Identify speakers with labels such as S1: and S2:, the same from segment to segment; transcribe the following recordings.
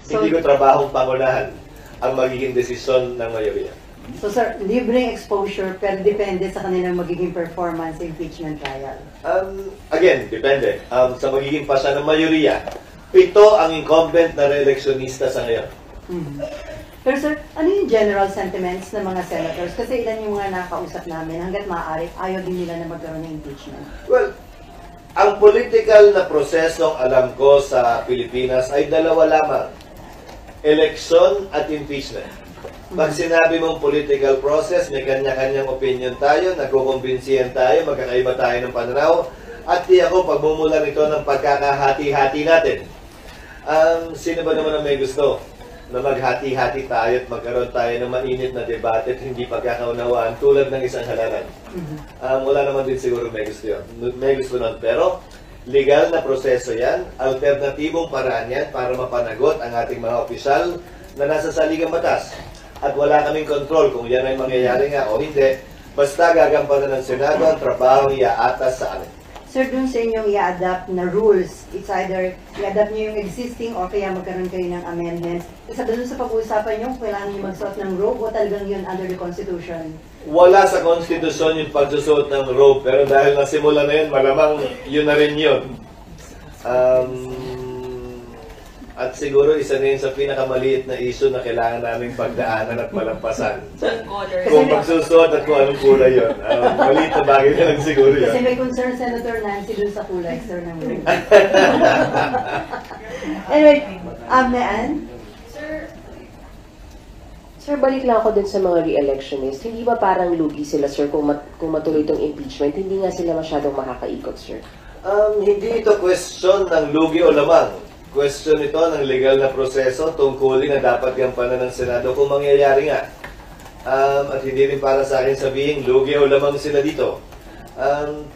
S1: So,
S2: hindi ko trabahong pangunahan ang magiging desisyon ng mayorya.
S1: So sir, libreng exposure pero depende sa kanilang magiging performance sa impeachment trial.
S2: Again, depende. Sa magiging pasa ng mayorya, 7 ang incumbent na re-electionista sa ngayon.
S1: Pero sir, ano yung general sentiments ng mga senators? Kasi ilan yung mga nakausap namin, hanggat maaari, ayaw din nila na magkaroon ng impeachment.
S2: Well, ang political na prosesong alam ko sa Pilipinas ay dalawa lamang. Election at impeachment. Pag sinabi mong political process, may kanya-kanyang opinion tayo, nagkukumbinsiyan tayo, magkakaiba tayo ng pananaw, at ako pagmumulan ito ng pagkakahati-hati natin. Sino ba naman ang may gusto na maghati-hati tayo at magkaroon tayo ng mainit na debate at hindi pagkakaunawaan tulad ng isang halalan? Wala naman din siguro may gusto yun. May gusto nun. Pero legal na proseso yan, alternatibong paraan yan para mapanagot ang ating mga opisyal na nasa saligang batas. At wala kaming control kung yan ay mangyayari nga o hindi. Basta gagampanan ng Senado ang trabaho iaatas sa amin.
S1: Sir, dun sa inyong i-adapt na rules, it's either i-adapt nyo yung existing o kaya magkaroon kayo ng amendments. Isa dun sa pag-uusapan nyo, kailangan nyo magsuot ng robe o talagang yun under the Constitution?
S2: Wala sa konstitusyon yung pagsusuot ng robe, pero dahil nasimula na yun, malamang yun na rin yun. At siguro isa na yun sa pinakamaliit na issue na kailangan naming pagdaanan at malampasan. Kung magsusuot at kung anong kulay yun. Maliit na bagay na lang siguro yun.
S1: Kasi may concern Senator Nancy dun sa kulay, sir, ng robe. Anyway, Mean?
S3: Sir, balik lang ako dun sa mga re-electionists. Hindi ba parang lugi sila, sir, kung matuloy itong impeachment? Hindi nga sila masyadong makakaikot, sir.
S2: Hindi ito question ng lugi o lamang. Question ito ng legal na proseso tungkulin na dapat gampanan ng Senado kung mangyayari nga. At hindi rin para sa akin sabihin, lugi o lamang sila dito.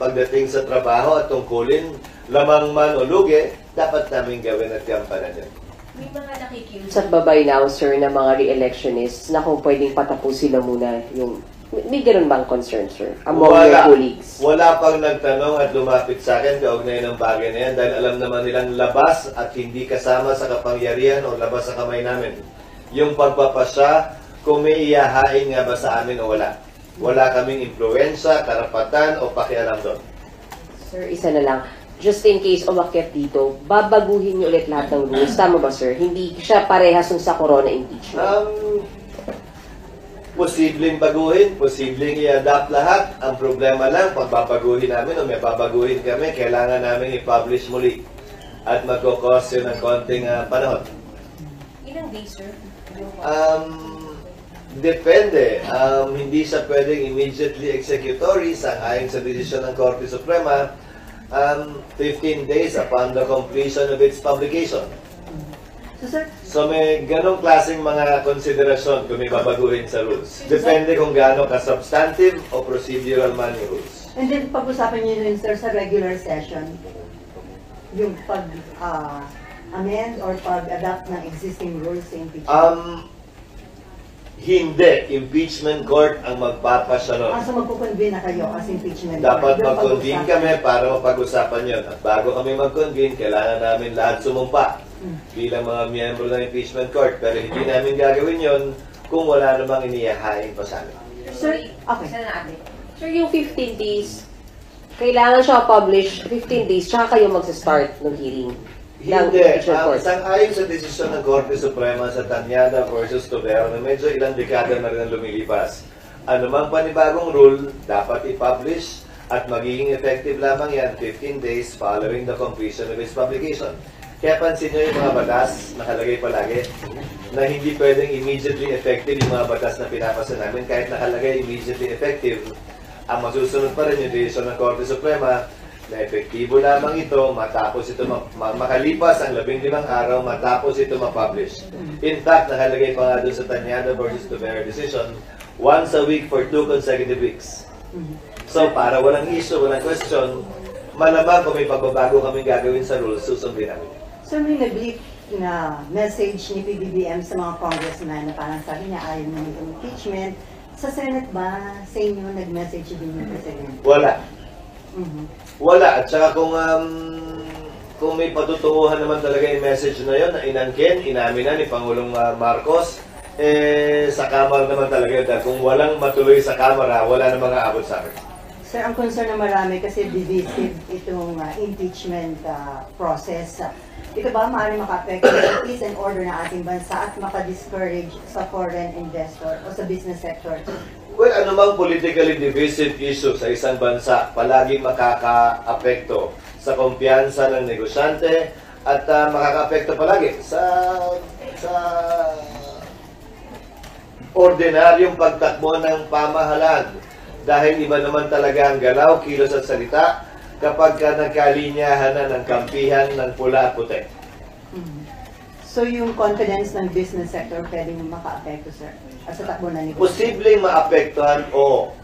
S2: Pagdating sa trabaho at tungkulin, lamang man o lugi, dapat namin gawin at gampanan yan.
S3: May mga nakikiusap ba by now, sir, na mga re-electionists na kung pwedeng patapos sila muna yung... May ganun bang concern, sir? Among your colleagues?
S2: Wala pang nagtanong at lumapit sa akin kaugnay ng bagay na yan dahil alam naman nilang labas at hindi kasama sa kapangyarihan o labas sa kamay namin. Yung pagpapasya, kung may iyahain nga ba sa amin o wala. Wala kaming impluensya, karapatan o pakialam doon.
S3: Sir, isa na lang. Just in case umakyat dito, babaguhin niyo ulit lahat ng rules. Tama ba, sir? Hindi siya parehas sa corona impeachment.
S2: Posibleng baguhin, posibleng i-adapt lahat. Ang problema lang, pag babaguhin namin o may babaguhin kami, kailangan namin i-publish muli. At magkakos yun ng konting panahon.
S3: Ilang days, sir?
S2: Depende. Hindi siya pwedeng immediately executory sang-ayon sa desisyon ng Korte Suprema. 15 days upon the completion of its publication. So may ganong klaseng mga konsiderasyon kung may babaguhin sa rules. Depende kung gaano ka-substantive o procedural man yung rules.
S1: And then pag-usapan niyo rin, sir, sa regular session, yung pag-amend or pag-adapt ng existing rules sa impeachment?
S2: Hindi. Impeachment court ang magpapasya nun.
S1: So magkukonvene na kayo as impeachment
S2: Dapat
S1: court?
S2: mag-convene kami para mapag-usapan yun. At bago kami mag-convene, kailangan namin lahat sumumpa bilang mga miyembro ng impeachment court. Pero hindi namin gagawin yun kung wala namang inihahain pa sa amin.
S3: Sir, okay. Sir, yung 15 days, kailangan siya publish 15 days, tsaka kayo mag-start ng hearing.
S2: Hindi. Sang-ayon sa desisyon ng Korte Suprema sa Tanyada versus Tobero na medyo ilang dekada na rin ang lumilipas. Anumang panibagong rule, dapat i-publish at magiging effective lamang yan 15 days following the completion of its publication. Kaya pansin nyo yung mga batas, nakalagay palagi, na hindi pwedeng immediately effective yung mga batas na pinapasa namin. Kahit nakalagay immediately effective, ang masusunod pa rin yung desisyon ng Korte Suprema na epektibo lamang ito matapos ito makalipas ang 15 araw matapos ito ma-publish. In fact, nakalagay pa nga doon sa Tanyada versus Tobero decision, once a week for 2 consecutive weeks. So, para walang issue, walang question, malamang kung may pagbabago kami gagawin sa rules, susundin namin.
S1: So, may nag-leak na message ni PBBM sa mga congressman na parang sabi niya ayaw na ng impeachment. Sa Senate ba, sa inyo, nag-message din yung President?
S2: Wala. Wala. At saka kung kung may patutunguhan naman talaga yung message na yun, na inangkin, inamin na ni Pangulong Marcos, sa Kamara naman talaga yun. Dahil kung walang matuloy sa Kamara, wala namang aabot sa akin.
S1: Sir, ang concern ng marami kasi divisive itong impeachment process. Ito ba maaaring maka-apekto sa peace and order ng ating bansa at maka-discourage sa foreign investor o sa business sector?
S2: Well, anumang politically divisive issue sa isang bansa, palaging makaka-apekto sa kumpiyansa ng negosyante at makaka-apekto palagi sa ordinaryong pagtakbo ng pamahalaan. Dahil iba naman talaga ang galaw, kilos at salita kapag nagkalinyahan na ng kampihan ng pula at puti.
S1: So yung confidence ng business sector pwedeng maka-apekto, sir? Sa takbo na negosyo?
S2: Posibleng maapektuhan, oo.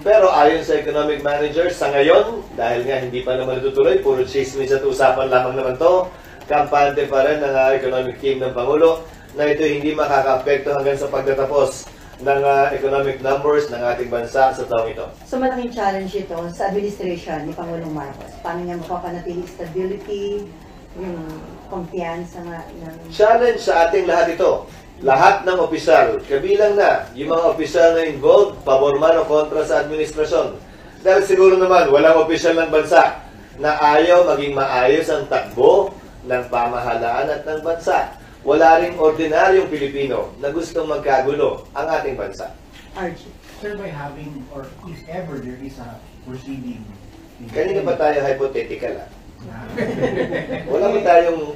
S2: Pero ayon sa economic managers, sa ngayon, dahil nga hindi pa naman natutuloy, puro chismis at usapan lamang naman to, kampante pa rin ng economic team ng Pangulo na ito hindi makaka-apekto hanggang sa pagtatapos ng economic numbers ng ating bansa sa taong ito.
S1: So malaking challenge ito sa administration ni Pangulong Marcos. Paano niya mapapanatili stability, yung kumpiyansa ng...
S2: Challenge sa ating lahat ito. Lahat ng opisyal, kabilang na yung mga opisyal na involved, pabor man o kontra sa administrasyon. Dahil siguro naman, walang opisyal ng bansa na ayaw maging maayos ang takbo ng pamahalaan at ng bansa. Wala ring ordinaryong Pilipino na gustong magkagulo ang ating bansa.
S1: RG.
S4: Sir, by having, or if ever there is a proceeding...
S2: Kanina pa tayo hypothetical, Wala ba tayong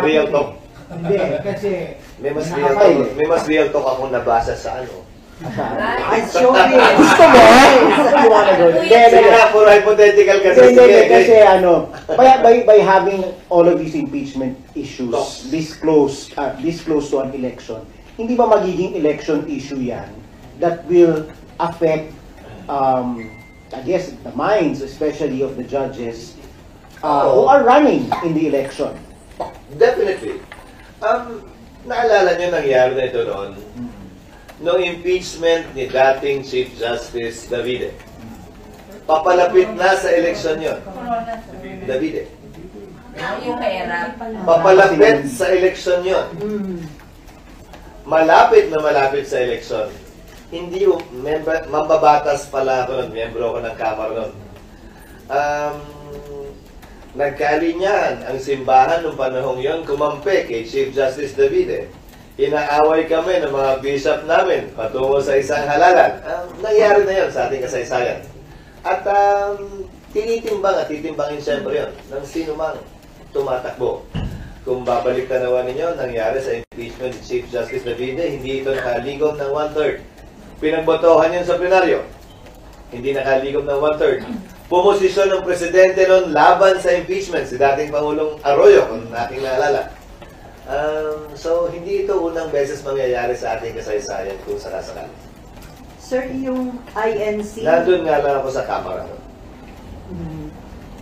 S2: real talk?
S4: Hindi, kasi...
S2: May mas real talk akong nabasa sa ano.
S1: Ay, showbiz!
S5: Gusto mo? You wanna go?
S2: Sige na, puro hypothetical kasi.
S5: Kasi ano, by having all of these impeachment issues this close to an election, hindi ba magiging election issue yan that will affect, I guess, the minds, especially of the judges who are running in the election?
S2: Definitely. Naalala nyo nangyari na ito noon? Noong impeachment ni dating Chief Justice Davide. Papalapit na sa eleksyon yon. Davide.
S6: Yung pera.
S2: Papalapit sa eleksyon yon. Malapit na malapit sa eleksyon. Hindi yung mambabatas pala ako nun, miyembro ako ng Kamara nun. Nagkalinyahan ang simbahan noong panahong yon, kumampi kay Chief Justice Davide. Inaaway kami ng mga bishop namin patungo sa isang halalan. Nangyari na yon sa ating kasaysayan. At tinitimbang at titimbangin siyempre yon ng sino mang tumatakbo. Kung babalik tanawan ninyo, nangyari sa impeachment ni Chief Justice Davide, hindi ito nakaligom ng 1/3. Pinagbotohan yun sa plenaryo. Hindi nakaligom ng 1/3. Pumosisyon ng presidente noon laban sa impeachment, si dating Pangulong Arroyo, kung ating naalala. So, hindi ito unang beses mangyayari sa ating kasaysayan kung sakasakali.
S1: Sir, yung INC...
S2: Nandun nga lang ako sa Kamara.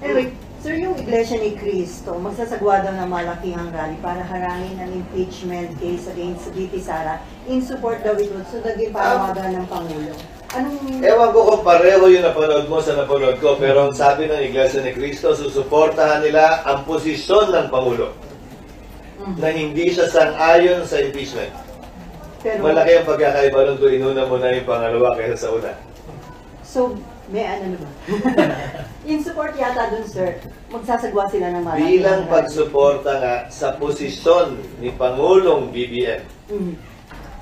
S1: Anyway, sir, yung Iglesia ni Cristo, magsasagwa daw ng malakihang rally para harangin ang impeachment case against VP Sara. In support daw ito, so naging panawagan ng Pangulo.
S2: Ewan ko kung pareho yung napanood mo sa napanood ko, pero ang sabi ng Iglesia ni Cristo, susuportahan nila ang posisyon ng Pangulo. Na hindi siya sang-ayon sa impeachment.
S1: Pero,
S2: malaki ang pagkakaiba nung inuna mo na yung pangalawa kaysa sa una.
S1: So, may ano na ba? In support yata dun, sir, magsasagwa sila ng malaki.
S2: Bilang pagsuporta nga sa posisyon ni Pangulong BBM.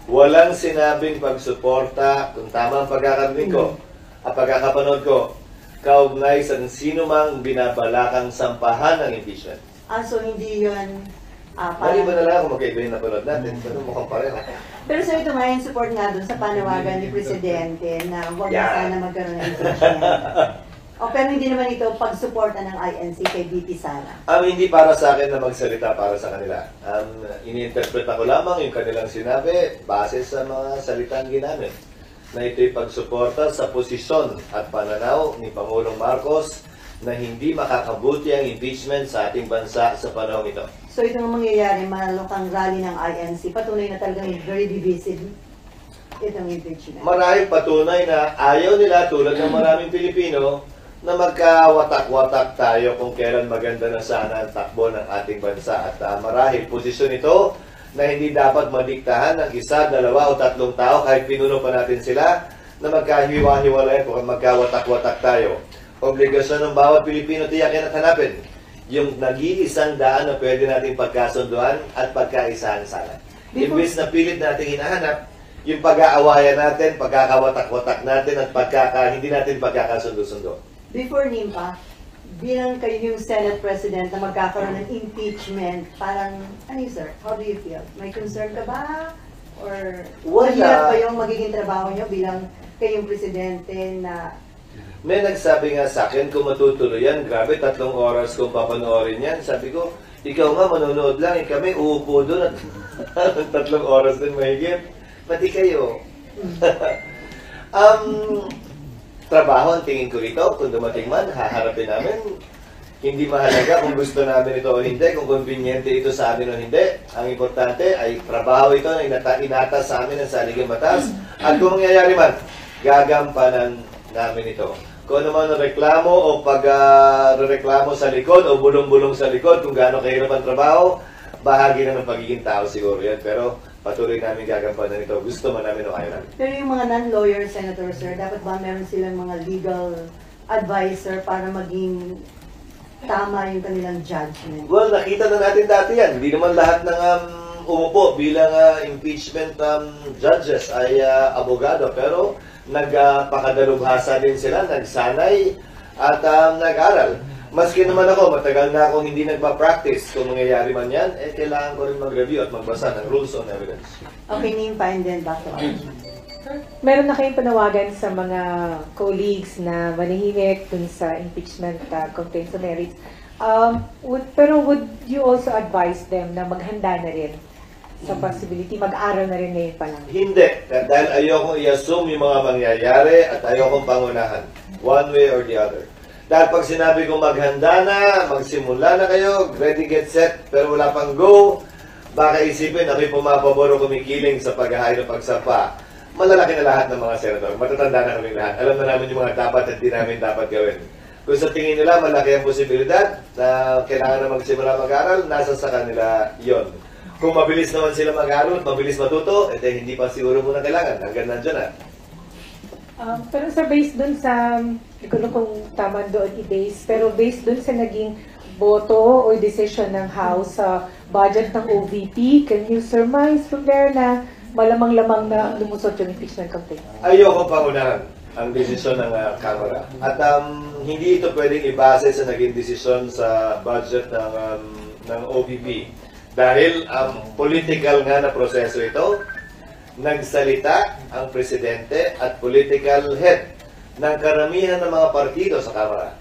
S2: Walang sinabing pagsuporta, kung tama ang pagkakarinig ko, at pagkakapanood ko, kaugnay sa sino mang binabalakang sampahan ng impeachment.
S1: So hindi yun...
S2: Mali ba na lang kung magkaiba yung napanood natin? Pero mukhang pareho.
S1: Pero sir, ito may support nga dun sa panawagan ni Presidente na huwag na sana magkaroon ng impeachment. Pero hindi naman ito pagsuporta ng INC kay VP Sara.
S2: Hindi para sa akin na magsalita para sa kanila. Ini-interpret ko lamang yung kanilang sinabi base sa mga salitang ginamit. Na ito'y pagsuporta sa posisyon at pananaw ni Pangulong Marcos na hindi makakabuti ang impeachment sa ating bansa sa panahon ito.
S1: So itong mangyayari, malukang rally ng INC, patunay na talagang very divisive itong impeachment.
S2: Maraming patunay na ayaw nila tulad ng maraming Pilipino na magkawatak-watak tayo kung kailan maganda na sana ang takbo ng ating bansa. At marahil posisyon ito na hindi dapat madiktahan ng isa, dalawa o tatlong tao kahit pinuno pa natin sila na magkahiwa-hiwalay kung magkawatak-watak tayo. Obligasyon ng bawat Pilipino tiyakin at hanapin yung nag-iisang daan na pwede nating pagkasunduan at pagkaisahan sana. Imbis na pilit nating hinahanap yung pag-aawayan natin, pagkakawatak-watak natin at hindi natin pagkakasundo-sundo.
S1: Before NIMPA, bilang kayo yung Senate President na magkakaroon ng impeachment, parang, ano yun, sir? How do you feel? May concern ka ba? Or
S2: Wala.
S1: mahirap ba yung magiging trabaho nyo bilang kayong Presidente na
S2: May nagsabi nga sa akin, kung matutuloy yan, grabe, 3 oras kung papanoorin yan. Sabi ko, ikaw nga manonood lang, kami uupo doon at 3 oras din mahigit. Pati kayo. Trabaho ang tingin ko rito, kung dumating man, haharapin namin. Hindi mahalaga kung gusto namin ito o hindi, kung conveniente ito sa amin o hindi. Ang importante ay trabaho ito na inata sa amin ng saligang batas. At kung mangyayari man, gagampanan namin ito. Kung ano man ang reklamo o pag-reklamo sa likod o bulong-bulong sa likod, kung gaano kahirap ang trabaho, bahagi na ng pagiging tao siguro yan. Pero patuloy namin gagampanan ito. Gusto man namin o ayaw namin.
S1: pero yung mga non-lawyer senators, sir, dapat ba meron silang mga legal advisor para maging tama yung kanilang judgment?
S2: Well, nakita na natin dati yan. Hindi naman lahat ng umupo bilang impeachment judges ay abogado. Pero nagpakadalubhasa din sila, nagsanay at nag-aral. Maski naman ako, matagal na akong hindi nagpa-practice. Kung mangyayari man yan, kailangan ko rin mag-review at magbasa ng rules on evidence.
S1: Okay, NIMPA and then back to RG.
S7: Meron na kayong panawagan sa mga colleagues na manahimik dun sa impeachment complaints sa merits. Pero would you also advise them na maghanda na rin sa possibility, mag-aral na rin ngayon pa lang?
S2: Hindi. Dahil ayokong i-assume yung mga mangyayari at ayokong pangunahan. One way or the other. Dahil pag sinabi kong maghanda na, magsimula na kayo, ready, get set, pero wala pang go, baka isipin ako'y pumapabor o kumikiling sa paghahain o pagsapa. Malalaki na lahat ng mga senador. Matatanda na kami lahat. Alam na namin yung mga dapat at di namin dapat gawin. Kung sa tingin nila, malaki ang posibilidad na kailangan na magsimula mag-aral, nasa sa kanila yon. Kung mabilis naman sila mag-aral, mabilis matuto, hindi pa siguro muna kailangan. Hanggang nandiyan na.
S7: Pero sa based dun sa, hindi ko alam kung tama doon i-base, pero based dun sa naging boto or decision ng House sa budget ng OVP, can you surmise from there na malamang-lamang na lumusot yung impeachment complaint?
S2: Ayoko pangunahan ang desisyon ng Kamara. At hindi ito pwedeng ibase sa naging desisyon sa budget ng OVP. Dahil political nga na proseso ito, nagsalita ang presidente at political head ng karamihan ng mga partido sa Kamara.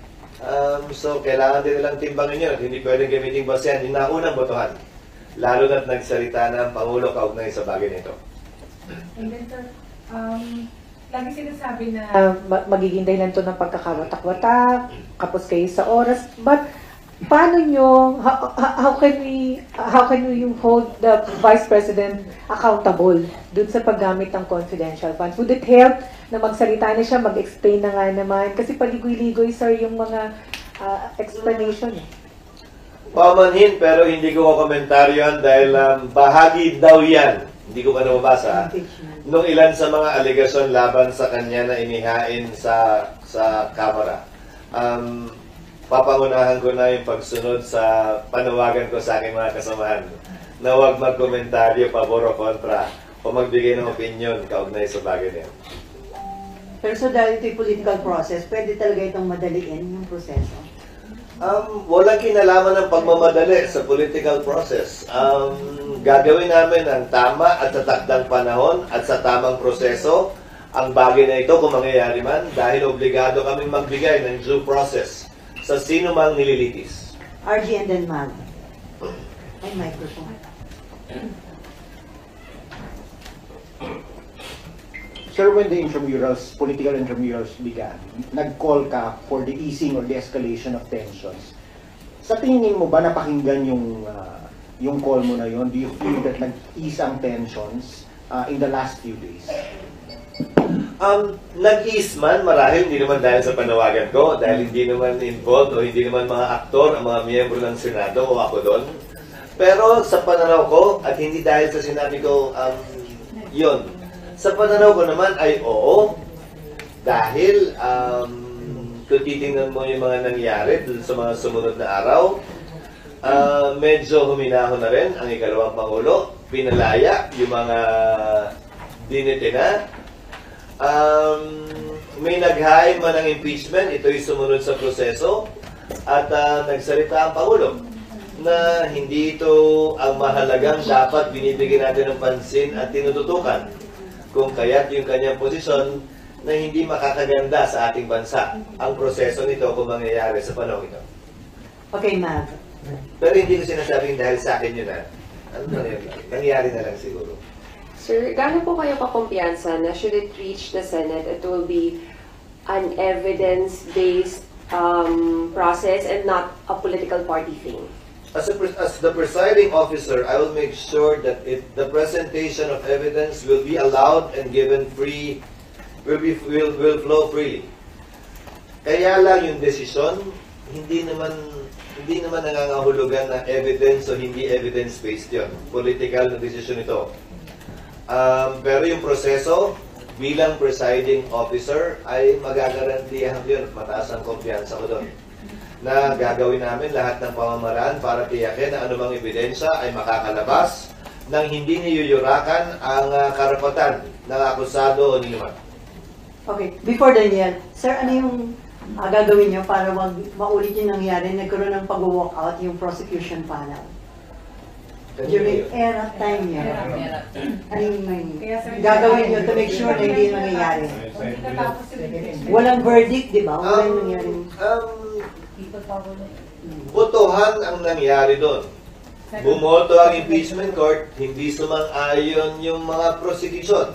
S2: So, kailangan din nilang timbangin yun at hindi pwedeng gamitin basehan yung naunang botohan. Lalo na't nagsalita na ang Pangulo kaugnay sa bagay nito.
S7: And then, sir, lagi sinasabi na magiging dahilan to ng pagkakawatak-watak, kapos kayo sa oras, but paano nyo, how can we hold the Vice President accountable dun sa paggamit ng confidential funds? Would it help na magsalita na siya, mag-explain na nga naman? Kasi paligoy-ligoy, sir, yung mga explanation.
S2: Pamanhin, pero hindi ko komentaryo yan dahil bahagi daw yan. Hindi ko pa nababasa. Nung ilan sa mga aligasyon laban sa kanya na inihain sa Kamara. Papangunahan ko na yung pagsunod sa panawagan ko sa aking mga kasamahan na huwag magkomentaryo, pabor o kontra o magbigay ng opinion kaugnay sa bagay niya.
S1: Pero so dahil ito'y political process, pwede talaga itong madaliin yung proseso?
S2: Walang kinalaman ng pagmamadali sa political process. Gagawin namin ang tama at sa takdang panahon at sa tamang proseso ang bagay na ito kung mangyayari man dahil obligado kaming magbigay ng due process sa sino mang nililitis.
S1: RG and then Mag. Ay, microphone.
S5: Sir, when the intramurals, political intramurals began, nag-call ka for the easing or the escalation of tensions. Sa tingin mo ba napakinggan yung call mo na yon? Do you feel that nag-ease ang tensions in the last few days?
S2: Nag-ease man, marahil hindi naman dahil sa panawagan ko, dahil hindi naman involved o hindi naman mga aktor, ang mga miyembro ng Senado o ako doon. Pero sa pananaw ko, at hindi dahil sa sinabi ko, yun. Sa pananaw ko naman ay oo, dahil kung titingnan mo yung mga nangyari dun sa mga sumunod na araw, medyo huminahon na rin ang ikalawang Pangulo, pinalaya yung mga dinitina. May naghain man ng impeachment, ito'y sumunod sa proseso, at nagsalita ang Pangulo na hindi ito ang mahalagang dapat binibigyan natin ng pansin at tinututukan, kung kaya't yung kanyang posisyon na hindi makakaganda sa ating bansa ang proseso nito kung mangyayari sa panahon ito.
S1: Okay, Mav.
S2: Pero hindi ko sinasabing dahil sa akin yun ano na yun, nangyari na lang siguro.
S3: Sir, gaano po kayo kakumpiyansa na should it reach the Senate, it will be an evidence-based process and not a political party thing?
S2: As the presiding officer, I will make sure that the presentation of evidence will be allowed and given free, will flow freely. Kaya lang yung desisyon, hindi naman nangangahulugan na evidence o hindi evidence-based yun. Political na desisyon ito. Pero yung proseso, bilang presiding officer, ay magagarantiyahan yun. Mataas ang kumpiyansa ko doon. Na gagawin namin lahat ng pamamaraan para tiyakin na anumang ebidensya ay makakalabas nang hindi niyuyurakan ang karapatan ng akusado o ninuman.
S1: Okay, before Daniel, sir, ano yung gagawin niyo para wag maulit yung nangyari, nagkaroon ng pag-walk out yung prosecution panel? During era time niya. Ano yung gagawin niyo to make sure na hindi nangyayari? Walang verdict, di ba? Walang nangyari.
S2: Botohan ang nangyari doon. Bumoto ang impeachment court, hindi sumang-ayon yung mga prosecution.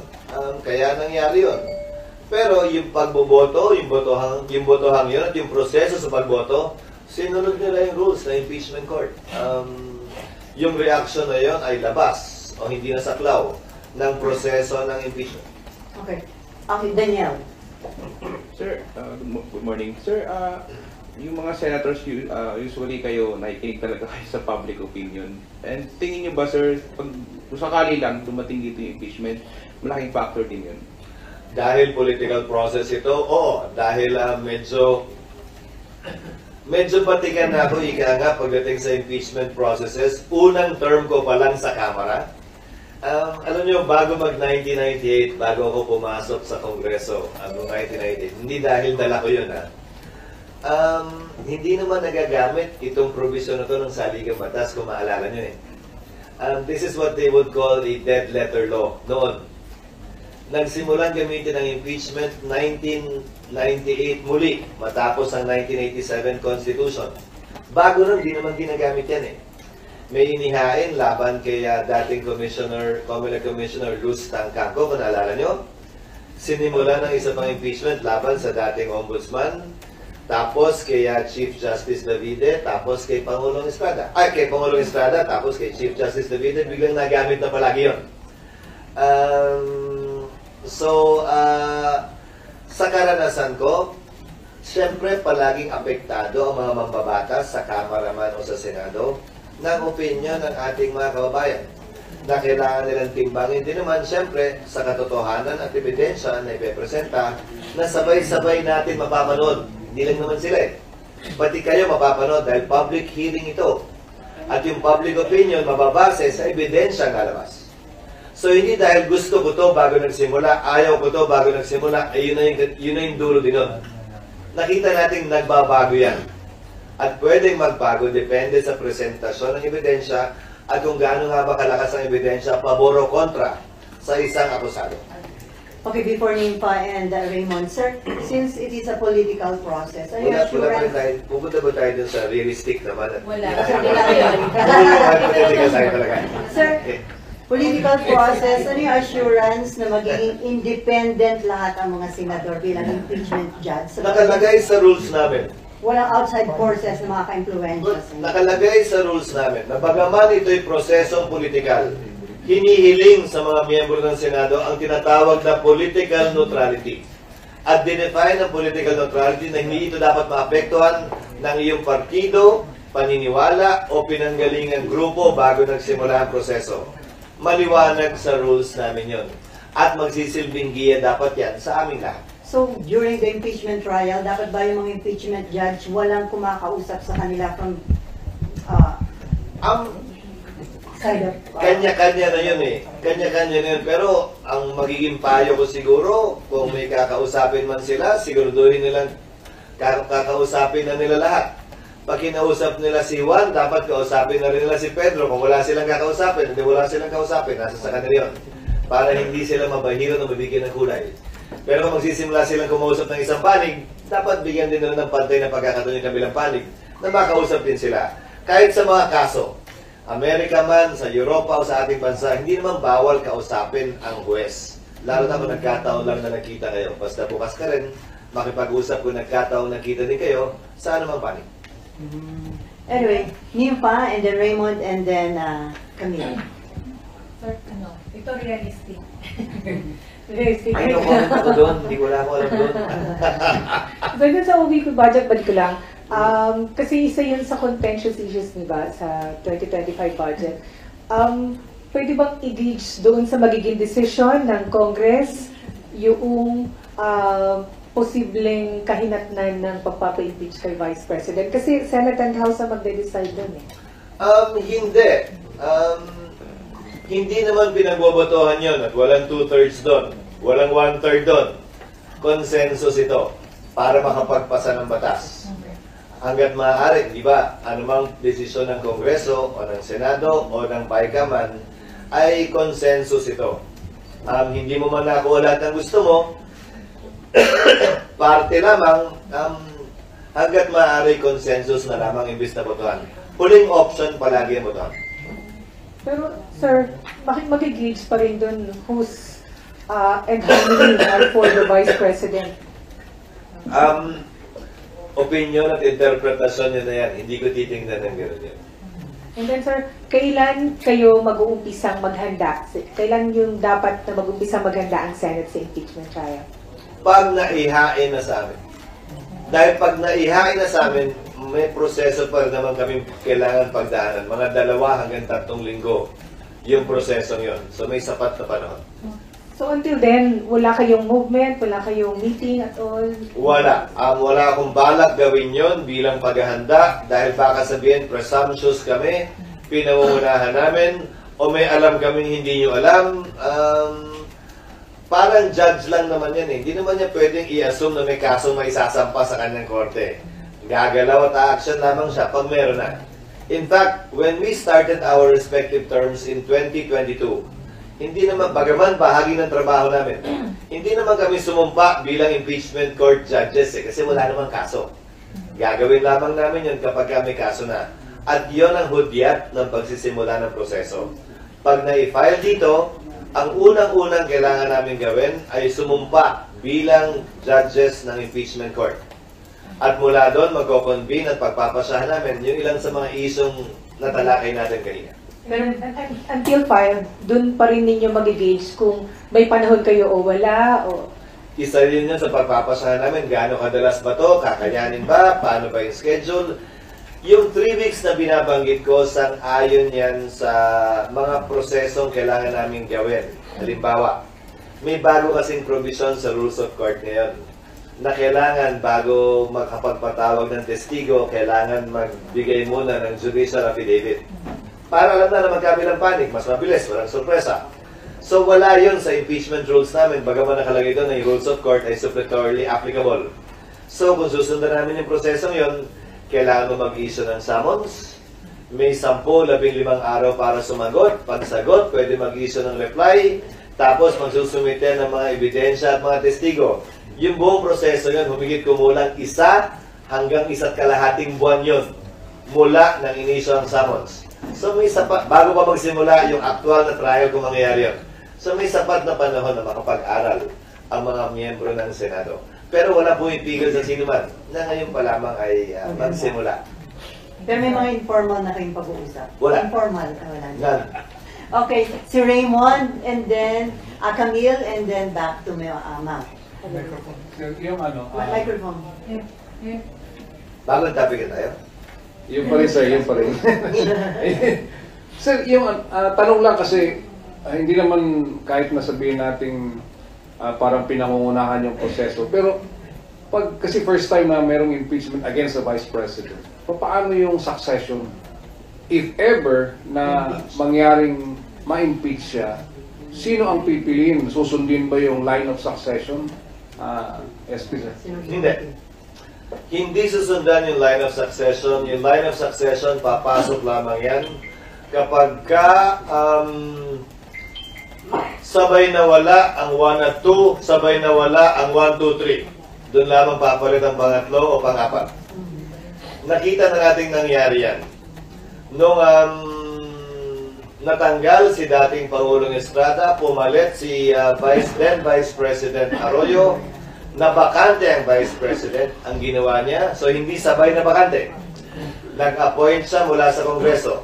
S2: Kaya nangyari yun. Pero yung pagboboto, yung botohang yun at yung proseso sa pagboto, sinunod nila yung rules ng impeachment court. Yung reaction na yun ay labas o hindi nasaklaw ng proseso ng impeachment.
S1: Okay. Okay, Daniel.
S8: Sir, good morning. Sir, yung mga senators, usually kayo, nakikinig talaga kayo sa public opinion. And tingin niyo ba, sir, kung sakali lang dumating dito yung impeachment, malaking factor din yun?
S2: Dahil political process ito, oo. Dahil medyo patikan na ako, ika nga, pagdating sa impeachment processes. Unang term ko pa lang sa Kamara. Alam niyo, bago mag-1998, bago ako pumasok sa Kongreso, noong 1998, hindi dahil dala ko yun, hindi naman nagagamit itong provision na to ng saligang batas, kung maalala nyo This is what they would call a dead letter law noon. Nagsimulan gamitin ang impeachment 1998 muli, matapos ang 1987 Constitution. Bago nun, di naman ginagamit yan May inihain laban kay dating Comelec Commissioner Luz Tangcaco, kung naalala nyo. Sinimulan ng isa pang impeachment laban sa dating Ombudsman, tapos kay Chief Justice Davide, tapos kay Pangulong Estrada. Kay Pangulong Estrada, tapos kay Chief Justice Davide, biglang nagamit na palagi yun. Sa karanasan ko, siyempre palaging apektado ang mga mambabatas sa Kamara man o sa Senado ng opinion ng ating mga kababayan na kailangan nilang timbangin din naman siyempre sa katotohanan at ebidensya na ipepresenta na sabay-sabay natin mapapanood. Hindi lang naman sila Pati kayo mapapanood dahil public hearing ito. At yung public opinion mababase sa ebidensya na labas. So hindi dahil gusto ko to bago nagsimula, ayaw ko to bago nagsimula, yun na yung dulo din nun. Nakita natin nagbabago yan. At pwedeng magbago depende sa presentasyon ng ebidensya at kung gaano nga ba kalakas ang ebidensya, pabor o kontra sa isang akusado.
S1: Okay, before Nimpa and Raymond, sir, since it is a political process, are you assurance?
S2: Pupunta ba tayo dun sa realistic naman?
S6: Wala.
S2: Political tayo talaga.
S1: Sir, political process, ano yung assurance na magiging independent lahat ang mga senador bilang impeachment judge?
S2: Nakalagay sa rules namin.
S1: Walang outside forces na mga ka-influensya.
S2: Nakalagay sa rules namin na bagaman ito'y prosesong politikal, hinihiling sa mga miyembro ng Senado ang tinatawag na political neutrality. At dinefine ang political neutrality na hindi ito dapat maapektuhan ng iyong partido, paniniwala o pinanggalingang grupo bago nagsimula ang proseso. Maliwanag sa rules namin yon. At magsisilbing giya dapat yan sa aming lahat.
S1: So, during the impeachment trial, dapat ba yung mga impeachment judge walang kumakausap sa kanila from
S2: Ang
S1: side of...
S2: kanya-kanya na yun eh. Kanya-kanya na yun. Pero ang magiging payo ko siguro, kung may kakausapin man sila, siguraduhin nilang kakausapin na nila lahat. Pag kinausap nila si Juan, dapat kausapin na rin nila si Pedro. Kung wala silang kakausapin, hindi wala silang kausapin, nasa sa kanila yun. Para hindi sila mabahiro na mabigyan ng kulay. Pero kung magsisimula silang kumausap ng isang panig, dapat bigyan din nila ng pantay na pagkakataon yung kabilang panig na makausap din sila. Kahit sa mga kaso, Amerika man, sa Europa o sa ating bansa, hindi naman bawal kausapin ang huwes. Lalo na kung nagkataon lang na nakita kayo. Basta bukas ka rin, makipag-usap kung nagkataon nakita din kayo sa anumang panig.
S1: Anyway, Nympha, and then Raymond, and then Camille.
S6: Sir, ito realistic.
S7: Realistic.
S2: Ay, no comment ako doon. Hindi ko wala akong alam doon.
S7: So, yun sa OVP budget, balik ko lang. Kasi isa yun sa contentious issues, diba, sa 2025 budget. Pwede bang i-gauge doon sa magiging decision ng Congress yung posibleng kahinatnan ng pagpapa-impeach kay Vice President? Kasi Senate and House ang magde-decide doon eh.
S2: Hindi. Hindi naman pinagbobotohan yun at walang 2/3 doon. Walang 1/3 doon. Consensus ito para makapagpasa ng batas. Hanggat maaari, di ba, anumang desisyon ng Kongreso o ng Senado o ng Paikaman ay consensus ito. Hindi mo man nakuha lahat ng gusto mo, parte lamang, hanggat maaari consensus na lamang imbis na botohan. Huling option palagi ang botohan.
S7: Pero, sir, bakit mag-gauge pa rin doon who's and how many are for the Vice President?
S2: Opinion at interpretasyon yun na yan. Hindi ko titingnan ng gano'n yan.
S7: And then, sir, kailan kayo mag-uumpisang maghanda? Kailan yung dapat na mag-uumpisang maghanda ang Senate sa impeachment trial?
S2: Pag naihain na sa amin. Dahil pag naihain na sa amin, may proseso pa rin naman kami kailangan pagdaanan. Mga 2 hanggang 3 linggo yung prosesong yon. So may sapat na panahon.
S7: So until then, wala kayong movement, wala kayong meeting at all?
S2: Wala. Wala akong balak gawin yon bilang paghahanda dahil baka sabihin presumptuous kami, pinangungunahan namin, o may alam kaming hindi nyo alam. Parang judge lang naman yan eh. Hindi naman niya pwedeng i-assume na may kasong may sasampa sa kanyang korte. Gagalaw at action lamang siya pag meron na. In fact, when we started our respective terms in 2022, hindi naman, bagaman bahagi ng trabaho namin, hindi naman kami sumumpa bilang impeachment court judges eh, kasi wala namang kaso. Gagawin lamang namin yun kapag may kaso na. At yon ang hudyat ng pagsisimula ng proseso. Pag na-file dito, ang unang-unang kailangan namin gawin ay sumumpa bilang judges ng impeachment court. At mula doon, magko-convene at pagpapasyahan namin yung ilang sa mga isyong natalakay natin kanina.
S7: Pero until file, dun pa rin ninyo mag-gauge kung may panahon kayo o wala, o...
S2: Isa rin yun sa pagpapasyahan namin, gaano kadalas ba to, kakayanin ba, paano ba yung schedule. Yung 3 weeks na binabanggit ko, sang-ayon yan sa mga prosesong kailangan namin gawin. Halimbawa, may bago kasing provision sa Rules of Court ngayon na kailangan bago makapagpatawag ng testigo, kailangan magbigay muna ng judicial affidavit. Para alam na magkabilang panig, mas mabilis, walang sorpresa. So wala yun sa impeachment rules namin, bagaman nakalagay doon na yung Rules of Court ay suppletorily applicable. So kung susundan namin yung prosesong yun, kailangan mo mag-issue ng summons, may 10-15 araw para sumagot, pag sagot, pwede mag-issue ng reply, tapos magsusumite ng mga ebidensya at mga testigo. Yung buong proseso yun, humigit kumulang 1 hanggang 1.5 buwan yun mula ng inisyo ang summons. So may sapat, bago pa magsimula yung actual na trial kung mangyayari yun. So may sapat na panahon na makapag-aral ang mga miyembro ng Senado. Pero wala pumipigil sa sino man na ngayon pa lamang ay magsimula.
S1: Pero may mga informal na kayong pag-uusap.
S2: Wala.
S1: Informal, wala.
S2: None.
S1: Okay, si Raymond, and then Camille, and then back to Ma'am.
S9: Yung ano,
S1: Microphone.
S2: Bagong topic tayo.
S9: yung pa rin sir, yung pa rin. Sir, yung tanong lang kasi, hindi naman kahit nasabihin natin parang pinangungunahan yung proseso. Pero kasi first time na merong impeachment against the Vice President, paano yung succession? If ever na mangyaring ma-impeach siya, sino ang pipiliin? Susundin ba yung line of succession? SP sir.
S2: Hindi. Hindi susundan yung line of succession. Yung line of succession, papasok lamang yan kapag sabay nawala ang 1 at 2, sabay nawala ang 1, 2, 3. Doon lamang papalit ang pangatlo o pang-apat. Nakita na nating nangyari yan. Nung natanggal si dating Pangulong Estrada, pumalit si Vice President Arroyo, na bakante ang Vice President, ang ginawa niya. So, hindi sabay na bakante. Nag-appoint siya mula sa Kongreso.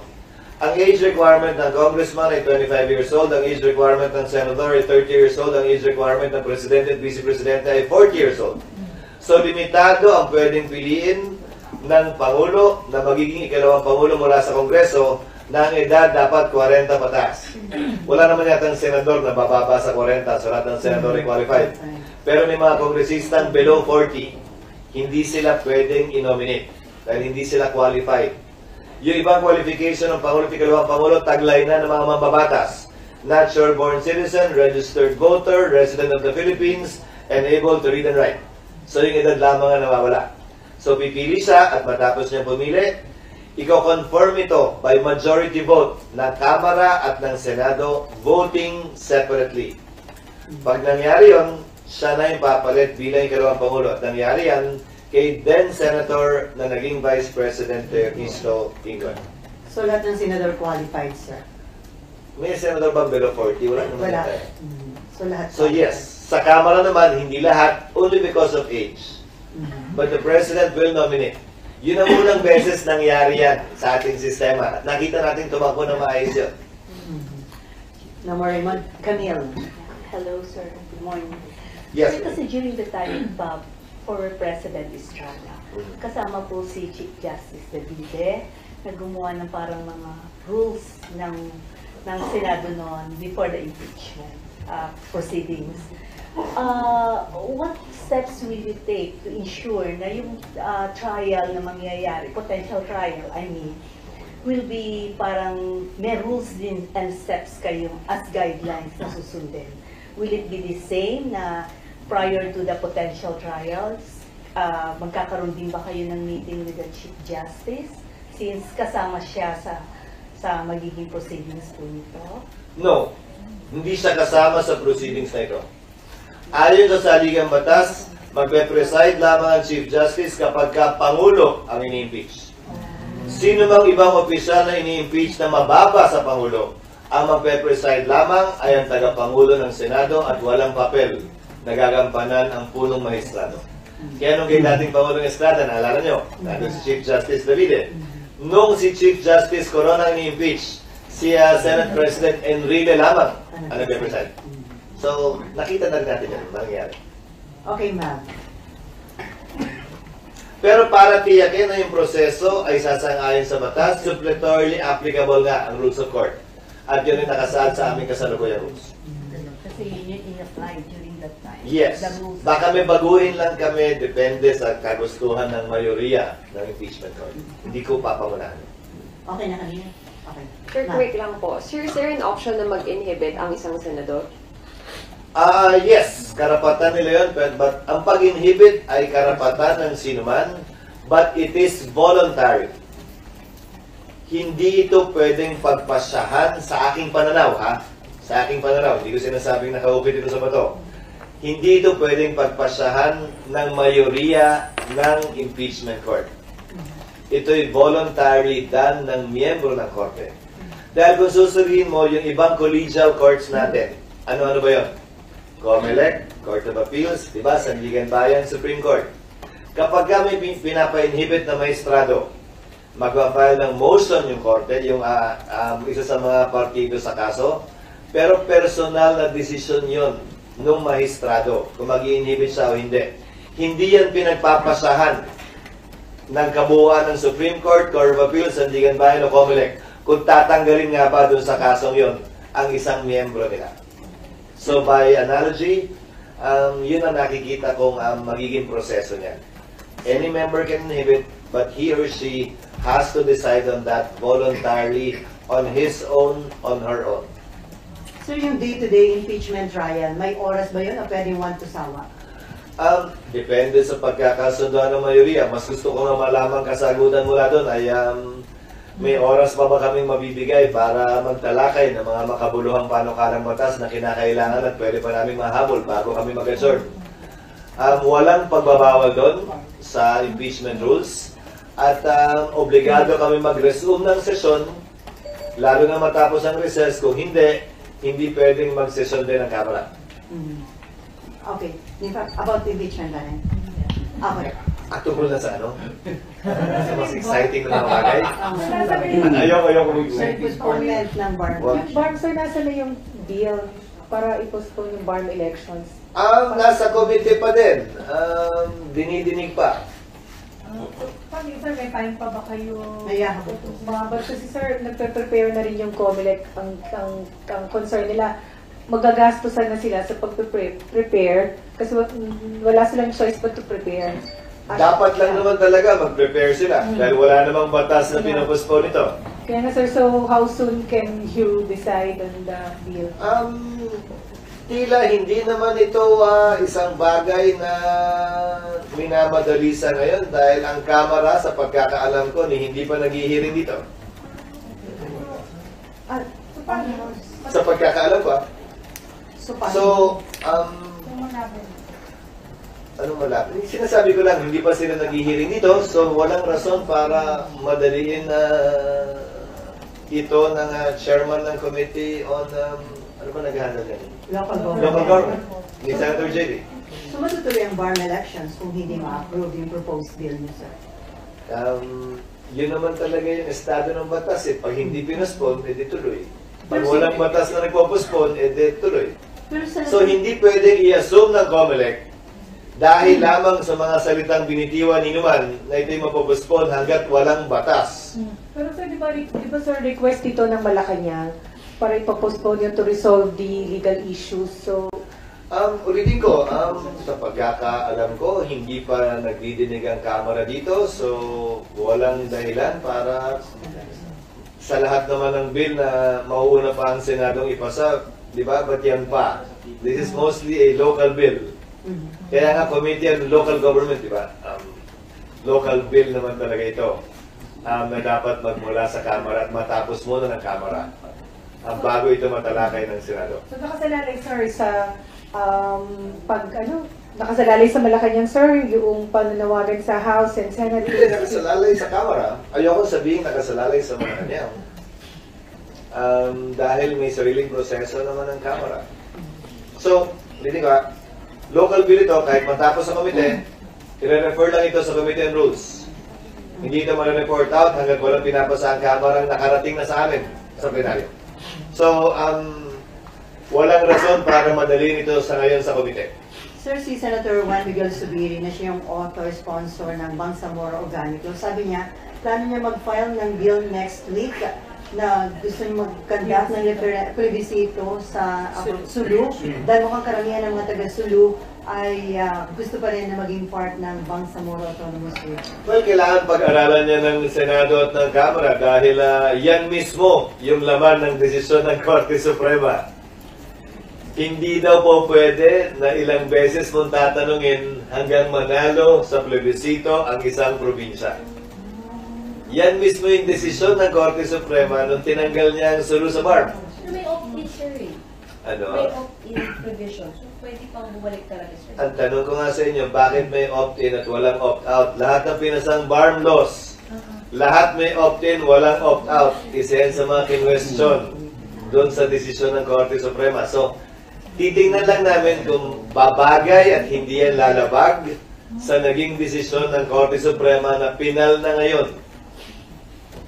S2: Ang age requirement ng congressman ay 25 years old. Ang age requirement ng senator ay 30 years old. Ang age requirement ng presidente at vice-presidente ay 40 years old. So, limitado ang pwedeng piliin ng Pangulo na magiging ikalawang Pangulo mula sa Kongreso na ang edad dapat 40 pataas. Wala naman yatang senador na bababa sa 40, so lahat ng senador ay qualified. Pero may mga kongresistang below 40, hindi sila pwedeng i-nominate dahil hindi sila qualified. Yung ibang qualification ng Pangulo at ikalawang Pangulo, taglay na ng mga mambabatas. Natural-born citizen, registered voter, resident of the Philippines, and able to read and write. So yung edad lamang ang nawawala. So pipili siya at matapos niya pumili, i-confirm ito by majority vote ng Kamara at ng Senado voting separately. Pag nangyari yun, siya na yung papalit bilang ikalawang Pangulo. At nangyari yan kay then Senator na naging Vice President Cristo Ingon.
S1: So lahat ng senador qualified, sir?
S2: May Senator bang below 40? Wala naman
S1: Wala.
S2: tayo.
S1: So lahat
S2: So yes, sa Kamara naman, hindi lahat, only because of age. But the President will nominate. Yun ang unang beses nangyari yan sa ating sistema. At nakita natin tumakbo ng maayos yun.
S1: No more Raymond. Camille.
S10: Hello, sir. Good morning.
S2: Yes.
S10: Sir, kasi during the time of former President Estrada, kasama po si Chief Justice Davide na gumawa ng parang mga rules ng Senado noon before the impeachment proceedings. What steps will you take to ensure na yung trial na mangyayari, potential trial, I mean, will be parang may rules din and steps kayo as guidelines na susundin? Will it be the same na prior to the potential trials, magkakaroon din ba kayo ng meeting with the Chief Justice since kasama siya sa magiging proceedings po nito?
S2: No, hindi siya kasama sa proceedings na ito. Ayon sa saligang batas, magpe-preside lamang ang Chief Justice kapag Pangulo ang ini-impeach. Sino mang ibang opisyal na ini-impeach na mababa sa Pangulo, ang magpe-preside lamang ay ang taga-Pangulo ng Senado at walang papel na gagampanan ang punong maestrado. Kaya nung kay dating Pangulong Estrada, naalala nyo, nandun si Chief Justice Davide. Nung si Chief Justice Corona ini-impeach, si Senate President Enrile lamang ang nagpe-preside. So, nakita na rin natin yan, nangyari.
S1: Okay, ma'am.
S2: Pero para tiyakin na yung proseso ay sasang-ayon sa batas, suppletorily applicable nga ang rules of court. At yun yung nakasaad sa aming kasalukuyang rules.
S10: Kasi yun in-apply during that time.
S2: Yes.
S10: The rules.
S2: Baka may baguhin lang kami, depende sa kagustuhan ng mayoriya ng impeachment court. Hindi ko papangunahan.
S1: Okay na kanina? Okay.
S3: Sir,
S1: Ma'am.
S3: quick lang po. Sir, is there an option na mag-inhibit ang isang senador?
S2: Yes, karapatan nila yun, but ang pag-inhibit ay karapatan ng sinuman, but it is voluntary. Hindi ito pwedeng pagpasyahan sa aking pananaw, ha? Sa aking pananaw, hindi ko sinasabing nakaupit ito sa bato. Hindi ito pwedeng pagpasyahan ng mayoriya ng impeachment court. Ito'y voluntarily done ng miyembro ng korte. Dahil kung susuriin mo yung ibang collegial courts natin, ano-ano ba yun? COMELEC, Court of Appeals, di ba, Sandigan Bayan, Supreme Court. Kapag may pinapa-inhibit na maestrado, magpa-file ng motion yung korte, yung isa sa mga partido sa kaso, pero personal na desisyon yon nung maestrado, kung mag-i-inhibit siya o hindi. Hindi yan pinagpapasahan ng kabuuan ng Supreme Court, Court of Appeals, Sandigan Bayan o COMELEC kung tatanggalin nga ba doon sa kasong yon ang isang miyembro nila. So by analogy, yun ang nakikita kong magiging proseso niya. Any member can inhibit, but he or she has to decide on that voluntarily, on his own, on her own.
S1: Sir, yung day-to-day impeachment trial, may oras ba yun o pwedeng one to sawa?
S2: Depende sa pagkakasunduan ng mayoriya. Mas gusto ko na malaman kasagutan mula doon ay may oras pa ba kaming mabibigay para magtalakay ng mga makabuluhang panukalang batas na kinakailangan at pwede pa namin mahabol bago kami mag-adjourn. Walang pagbabawal doon sa impeachment rules at obligado kami mag-resume ng sesyon lalo na matapos ang recess. Kung hindi pwedeng mag-session din ang Kamara.
S1: Okay. In fact, about impeachment na rin. Okay.
S2: At tungkol na sa ano? Sa mas exciting na mga bagay? Ayoko
S1: Sir, postponement ng BARM.
S7: Yung BARM, sir, nasa na yung bill para i-postpone yung BARM elections?
S2: Nasa committee pa din. Dinidinig pa.
S6: Pag sir, may time pa ba kayo?
S7: But kasi sir, nagpe-prepare na rin yung COMELEC. Ang concern nila, magagastusan na sila sa pag-prepare kasi wala silang choice but to prepare.
S2: Dapat lang naman talaga mag-prepare sila dahil wala namang batas na pinapospone ito.
S7: Kaya na sir, so how soon can you decide on the bill?
S2: Tila hindi naman ito isang bagay na minamadali sa ngayon dahil ang Kamara sa pagkakaalam ko hindi pa naghihiring dito. Sa pagkakaalam ko So, anong malapit? Sinasabi ko lang, hindi pa sila naghihiring dito, so walang rason para madaliin ito ng chairman ng committee on, ano ba nag-handle yan? Local government. Ni Senator JD.
S1: So matutuloy ang BARM elections kung hindi ma-approve yung proposed bill niyo, sir?
S2: Yun naman talaga yung estado ng batas eh. Pag hindi pinaspon, edi tuloy. Pag walang batas na nagpo-postpone, edi tuloy. So hindi pwedeng i-assume ng COMELEC dahil lamang sa mga salitang binitiwan ni Numan na ito'y mapopospone hanggat walang batas.
S7: Pero sir, di ba sir, request ito ng Malacanang para ipopostpone yun to resolve the legal issues? So,
S2: ulitin ko, sa pagkakaalam ko, hindi pa nagdidinig ang Kamara dito, so walang dahilan para sa lahat naman ng bill na mauuna pa ang Senadong ipasa, di ba? Ba't yan pa? This is mostly a local bill. Kaya nga committee on local government, di ba? Local bill naman talaga ito na dapat magmula sa Kamara at matapos muna ng Kamara bago ito matalakay ng Senado.
S7: So nakasalalay sir sa nakasalalay sa Malacanang sir yung pananawagan sa House and Senate.
S2: Hindi nakasalalay sa Kamara. Ayoko sabihin nakasalalay sa Malacanang. Dahil may sariling proseso naman ng Kamara. So, hindi ka, local bill ito, kahit matapos sa komite, i-refer lang ito sa Committee on Rules. Hindi ito ma-report out hanggang walang pinapasa ang Kamara nakarating na sa amin sa plenaryo. So, walang rason para madalhin ito sa ngayon sa komite.
S1: Sir, si Senator Juan Miguel Zubiri na siya yung author-sponsor ng Bangsamoro Organic Law. Sabi niya, plano niya mag-file ng bill next week na gusto niya mag-conduct ng plebiscito sa Sulu. Dahil mukhang karamihan ng mga taga-Sulu ay gusto pa rin na maging part ng Bangsamoro Autonomous Region.
S2: Well, kailangan pag-aralan niya ng Senado at ng Kamara dahil yan mismo yung laman ng desisyon ng Korte Suprema. Hindi daw po pwede na ilang beses mong tatanungin hanggang manalo sa plebiscito ang isang probinsya. Yan mismo yung desisyon ng Korte Suprema nung tinanggal niya ang Sulu sa BARM.
S6: May opt-in, sir.
S2: Ano?
S6: May opt-in provision. So, pwede pang bumalik talaga, sir.
S2: Ang tanong ko nga sa inyo, bakit may opt-in at walang opt-out? Lahat ng pinasang BARM laws, lahat may opt-in, walang opt-out. Isa yan sa mga kinwestiyon doon sa desisyon ng Korte Suprema. So, Titingnan lang namin kung babagay at hindi yan lalabag sa naging desisyon ng Korte Suprema na pinal na ngayon.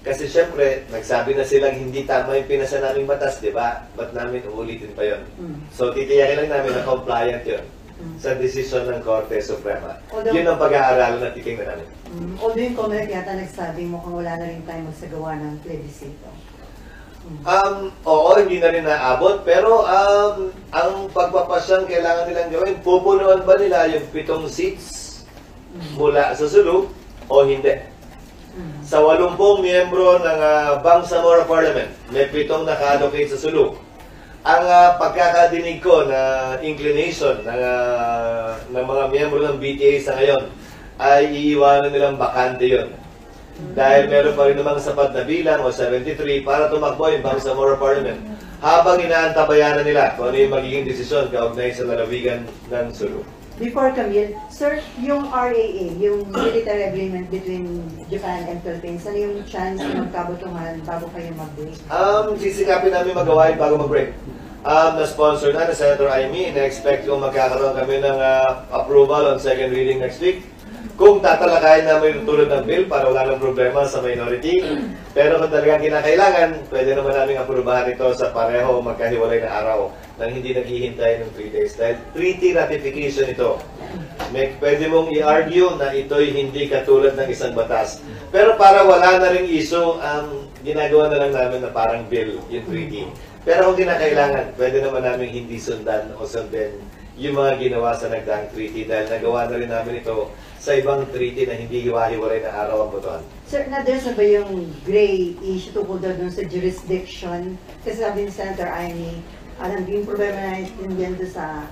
S2: Kasi syempre, nagsabi na silang hindi tama yung pinasa naming batas, di ba? Ba't namin uulitin pa yun? So, titiyakin lang namin na compliant yun sa desisyon ng Korte Suprema. Yun ang pag-aaralan na titingnan namin.
S1: Although yung comment yata nagsabi mo kung wala na rin tayo magsagawa ng plebiscito.
S2: Oo, hindi na rin naabot, pero ang pagpapasyang kailangan nilang gawin, pupunuan ba nila yung 7 seats mula sa Sulu o hindi? Sa 80 miyembro ng Bangsamoro Parliament, may 7 naka-allocate sa Sulu. Ang pagkakadinig ko na inclination ng mga miyembro ng BTA sa ngayon ay iiwanan nilang bakante yun. Dahil meron pa rin namang sapat na bilang o 73 para tumakbo yung Bangsamoro Parliament habang inaantabayanan nila kung ano yung magiging desisyon kaugnay sa lalawigan ng Sulu.
S1: Before Camille, sir, yung RAA, yung military agreement between Japan and Philippines, ano yung chance na magkabutungan bago kayo mag-break?
S2: Sisikapin namin magawa yun bago mag-break. Na-sponsor na Senator Amy, na-expect kong magkakaroon kami ng approval on second reading next week. Kung tatalakayin namin yung tulad ng bill para wala ng problema sa minority, pero kung talagang kinakailangan, pwede naman namin aprubahan ito sa pareho magkahiwalay na araw nang hindi naghihintay ng 3 days. Dahil treaty ratification ito. Pwede mong i-argue na ito'y hindi katulad ng isang batas. Pero para wala na ring issue, ginagawa na lang namin na parang bill, yung treaty. Pero kung kinakailangan, pwede naman namin hindi sundan o sundin yung mga ginawa sa nagdaang treaty dahil nagawa na rin namin ito sa ibang treaty na hindi hiwa-hiwalay na araw ang botohan.
S1: Sir, na-address na ba yung gray issue tungkol doon sa jurisdiction? Kasi sabi ni Senator Amy, alam yung problema na yun doon sa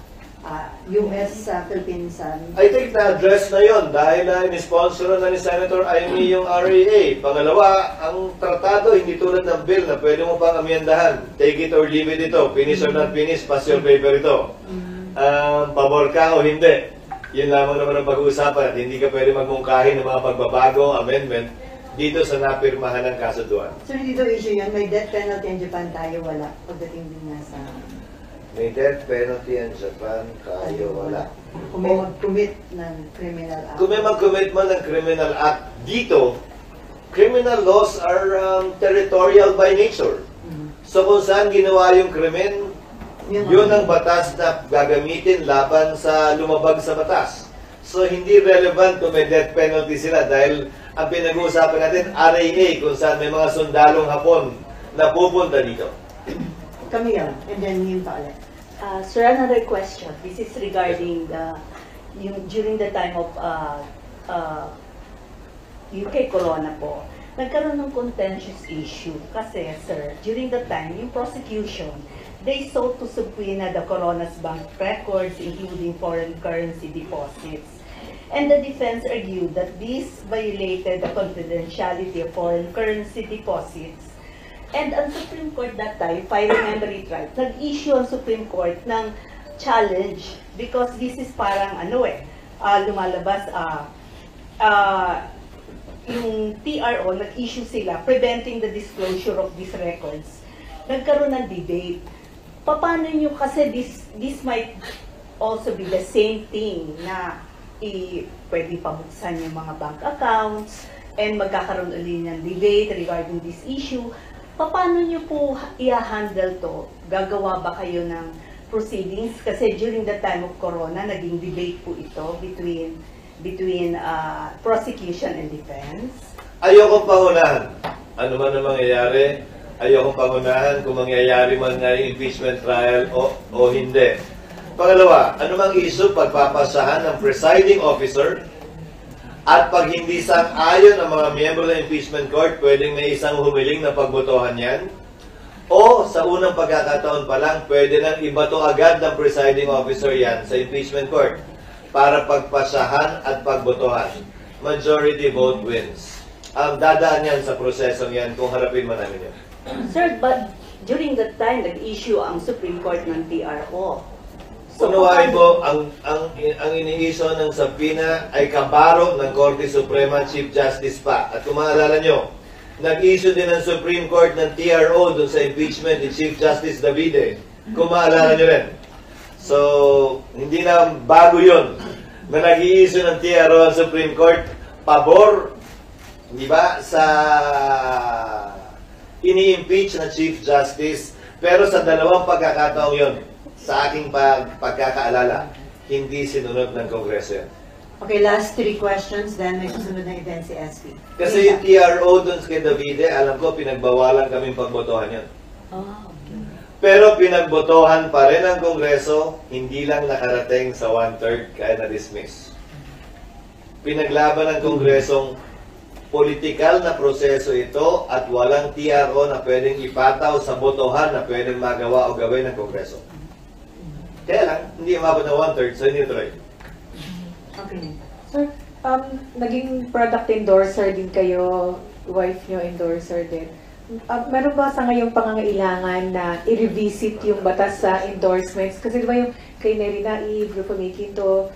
S1: US, Philippines.
S2: I think na-address na yun dahil in-sponsor na ni Senator Amy yung RAA. Pangalawa, ang tratado hindi tulad ng bill na pwede mo pang amyendahan. Take it or leave it ito. Finish or not finish, pass your paper ito. Pabor ka o hindi. Yun lamang naman ang pag-uusapan at hindi ka pwede magmungkahin ng mga pagbabago, amendment dito sa napirmahan ng kasunduan.
S1: So, dito issue yun, may death penalty in Japan, tayo wala. Pagdating din nga sa...
S2: May death penalty in Japan, tayo wala.
S1: Kung may mag-commit ng criminal act.
S2: Kung may mag-commit man ng criminal act dito, criminal laws are territorial by nature. So kung saan ginawa yung krimen, yun ang batas na gagamitin laban sa lumabag sa batas. So hindi relevant kung may death penalty sila dahil ang pinag-uusapan natin RAA kung saan may mga sundalong Hapon na pupunta dito.
S1: Camille, and then yun pa ulit.
S10: Sir, another question. This is regarding during the time of UK Corona po. Nagkaroon ng contentious issue kasi, sir, during the time, yung prosecution, they sought to subpoena the Corona's bank records, including foreign currency deposits. And the defense argued that this violated the confidentiality of foreign currency deposits. And ang Supreme Court that time, if I remember it right, nag-issue ang Supreme Court ng challenge because this is parang lumalabas yung TRO, nag-issue sila preventing the disclosure of these records. Nagkaroon ng debate. Paano nyo, kasi this might also be the same thing na pwede pabuksan yung mga bank accounts and magkakaroon ulit ng debate regarding this issue. Paano nyo po i-handle to? Gagawa ba kayo ng proceedings? Kasi during the time of Corona, naging debate po ito between prosecution and defense.
S2: Ayokong pangunahan. Ano man ang mangyayari, ayokong pangunahan kung mangyayari man nga yung impeachment trial o hindi. Pangalawa, ano mang issue pagpapasahan ng presiding officer at pag hindi sang-ayon ang mga miyembro ng impeachment court, pwedeng may isang humiling na pagbotohan yan. O sa unang pagkakataon pa lang, pwede nang ibato agad ng presiding officer yan sa impeachment court para pagpasahan at pagbotohan. Majority vote wins. Dadaan yan sa prosesong yan kung harapin man namin yan.
S10: Sir, but during that time, nag-issue ang Supreme Court ng TRO.
S2: Unawain mo, ang iniiso ng subpoena ay kabaro ng Korte Suprema Chief Justice pa. At kung maalala nyo, nag-issue din ng Supreme Court ng TRO dun sa impeachment ni Chief Justice Davide. Kung maalala nyo rin. So, hindi na bago yun na nag-i-issue ng TRO ang Supreme Court pabor, di ba, sa ini-impeach na Chief Justice. Pero sa dalawang pagkakataong yun, sa aking pagkakaalala, hindi sinunod ng Kongreso yun.
S1: Okay, last 3 questions, then may susunod na event si SP.
S2: Kasi yung TRO dun kay Davide, alam ko, pinagbawalan kaming pagbotohan yun. Pero pinagbotohan pa rin ang Kongreso, hindi lang nakarating sa 1/3 kaya na-dismiss. Pinaglaban ng Kongresong politikal na proseso ito at walang TRO na pwedeng ipataw sa botohan na pwedeng magawa o gawin ng Kongreso. Kaya lang, hindi umabot na 1/3, so hindi tuloy.
S1: Okay.
S7: Sir, naging product endorser din kayo, wife nyo endorser din. Meron ba sa ngayong pangangailangan na i-revisit yung batas sa endorsements? Kasi di ba yung kay Neri Naive, Grupo Mekinto,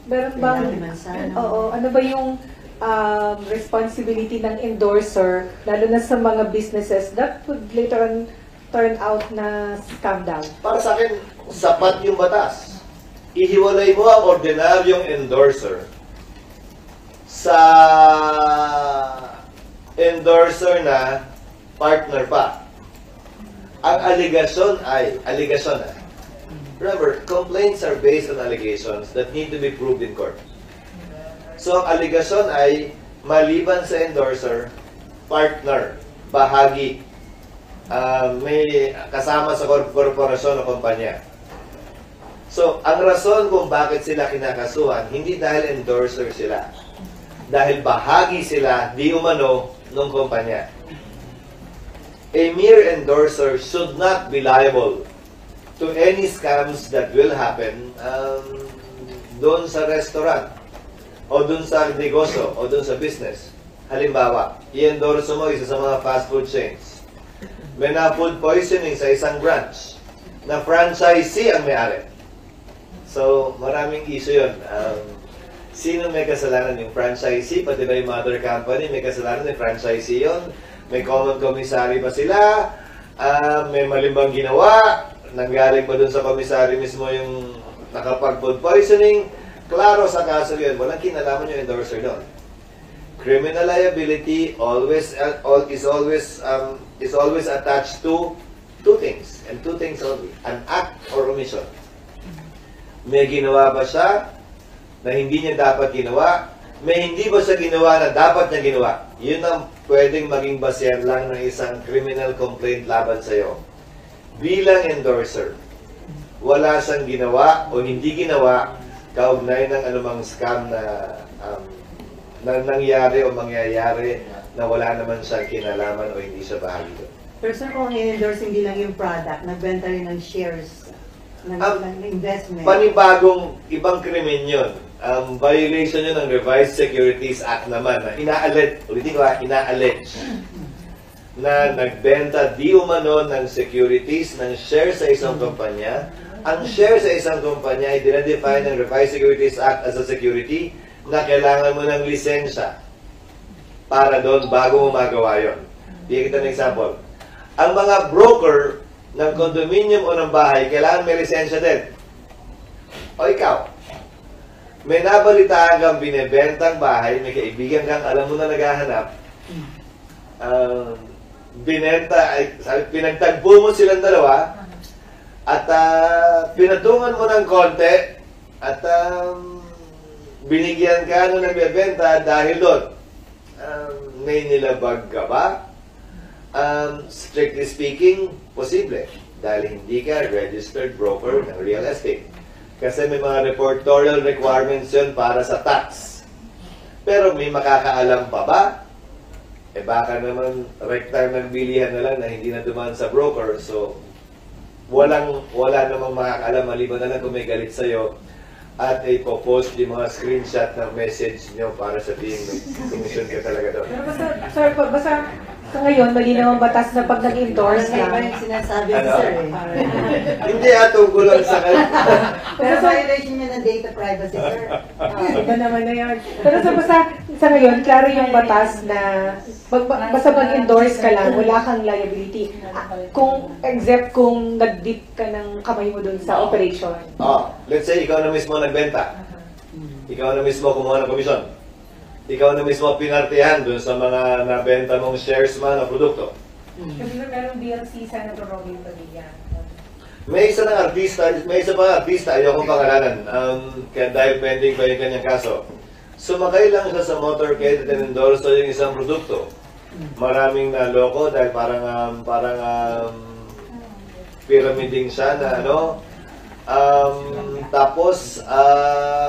S7: meron bang, ano ba yung responsibility ng endorser, lalo na sa mga businesses that would later on turn out na scam daw?
S2: Para sa akin, sapat yung batas. Ihiwalay mo ang ordinaryong endorser sa endorser na partner pa. Ang aligasyon ay, remember, complaints are based on allegations that need to be proved in court. So, ang aligasyon ay, maliban sa endorser, partner, bahagi, may kasama sa korporasyon o kumpanya. So, ang rason kung bakit sila kinakasuhan, hindi dahil endorser sila. Dahil bahagi sila, di umano, ng kumpanya. A mere endorser should not be liable to any scams that will happen doon sa restaurant o doon sa negosyo o doon sa business. Halimbawa, i-endorse mo isa sa mga fast food chains. May na food poisoning sa isang branch na franchisee ang may-ari. So, maraming issue yun. Sino may kasalanan? Yung franchisee, pati ba yung mother company, may kasalanan yung franchisee yun. May common commissary ba sila? May malimbang ginawa? Nanggaling ba dun sa commissary mismo yung nakapag-food poisoning? Klaro sa kaso yun, walang kinalaman yung endorser doon. Criminal liability is always attached to 2 things, and 2 things only: an act or omission. May ginawa ba siya na hindi niya dapat ginawa? May hindi ba siya ginawa na dapat niya ginawa? Yun ang pwedeng maging basehan lang ng isang criminal complaint laban sa iyo. Bilang endorser, wala siyang ginawa o hindi ginawa kaugnay ng anumang scam na nangyari o mangyayari na wala naman siyang kinalaman o hindi siya bahagi doon.
S1: Pero sir, kung i-endorse hindi lang yung product, nagbenta rin ng shares, ng investment.
S2: Panibagong ibang krimen yun. Violation yun ng Revised Securities Act naman na ina-allege na nagbenta di umano ng securities, ng share sa isang kumpanya. Ang share sa isang kumpanya ay dinadefine ng Revised Securities Act as a security na kailangan mo ng lisensya para doon bago mo magawa yun. Bigyan kita ng example. Ang mga broker ng condominium o ng bahay, kailangan may lisensya din. O ikaw, may nabalitaan kang binibentang bahay, may kaibigan kang alam mo na naghahanap, pinagtagpo mo silang dalawa, at pinatungan mo ng konti, at binigyan ka nung nagbebenta dahil doon. May nilabag ka ba? Strictly speaking, posible. Dahil hindi ka registered broker ng real estate. Kasi may mga reportorial requirements yun para sa tax. Pero may makakaalam pa ba? Baka naman rectime ng bilihan na lang na hindi na dumaan sa broker. So, wala namang makakaalam maliban na lang kung may galit sa'yo at ipopost yung mga screenshot ng message nyo para sabihin may commission ka talaga doon.
S7: Pero basta, sir, basta So ngayon, malinaw ang batas na pag nag-endorse
S1: Parang iba
S7: ka.
S1: yung sinasabi ni
S2: Ano?
S1: sir eh.
S2: Hindi tungkol lang sa kanya.
S1: Pero violation niya ng data privacy, sir.
S7: Iba naman na yun. Pero sa ngayon, klaro yung batas na basta mag-endorse ka lang, wala kang liability. Except kung nag-dip ka ng kamay mo dun sa operation.
S2: Let's say, ikaw na mismo nagbenta. Ikaw na mismo kumuha ng komisyon. Ikaw na mismo pinartihan dun sa mga nabenta mong shares man na produkto.
S7: Kasi merong DLC sa Robin Padilla.
S2: May isa pang artista, ayokong pangalanan, kaya dahil pending pa yung kanyang kaso. Sumakay lang siya sa motorcade at endorso yung isang produkto. Maraming naloko dahil parang pyramiding siya na tapos,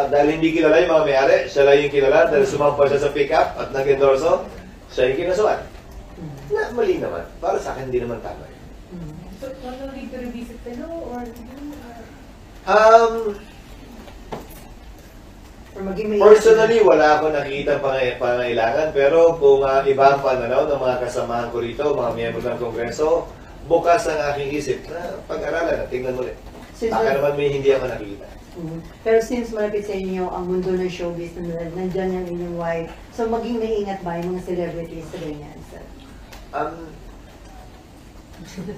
S2: dahil hindi kilala yung mga may-ari, siya lang yung kilala dahil sumampa siya sa pick-up at nag-endorso, siya yung kinasuan. Na, mali naman. Para sa akin, hindi naman tama.
S7: So, no need to revisit the law or...
S2: Personally, wala akong nakikita pangailangan, pero kung iba ang pananaw ng mga kasamahan ko rito, mga miyembro ng Kongreso, bukas ang aking isip na pag-aralan at tingnan ulit. Baka naman may hindi ako nakikita.
S1: Pero since malapit sa inyo ang mundo ng showbiz na nandyan yung inyong wife, so maging maingat ba yung mga celebrities sa ganyan, sir?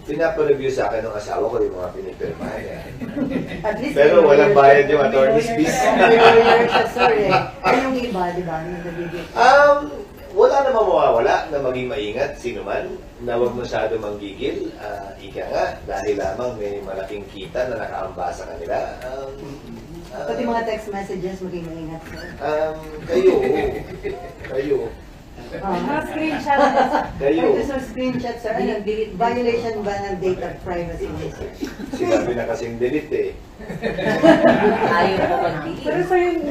S2: Pinapareview sa akin ng asawa ko yung mga pinipirmahan niya.
S1: At least
S2: Pero walang bayad yung attorney's fees.
S1: Lawyer siya, sir eh. Ay, yung iba, di ba? Yung nabibig.
S2: Wala namang mawawala na maging maingat, sino man, na huwag masyado manggigil. Ika nga, dahil lamang may malaking kita na nakaamba sa kanila.
S1: Pati mga text messages, maging maingat, sir.
S2: Kayo.
S1: Mga screenshot.
S2: Kayo.
S1: Ito sa screenshot, sir. Ano, violation ba ng data privacy, sir?
S2: Sinabi na kasing delete eh.
S10: Ayaw ko mag-delete.
S7: Pero sa yung...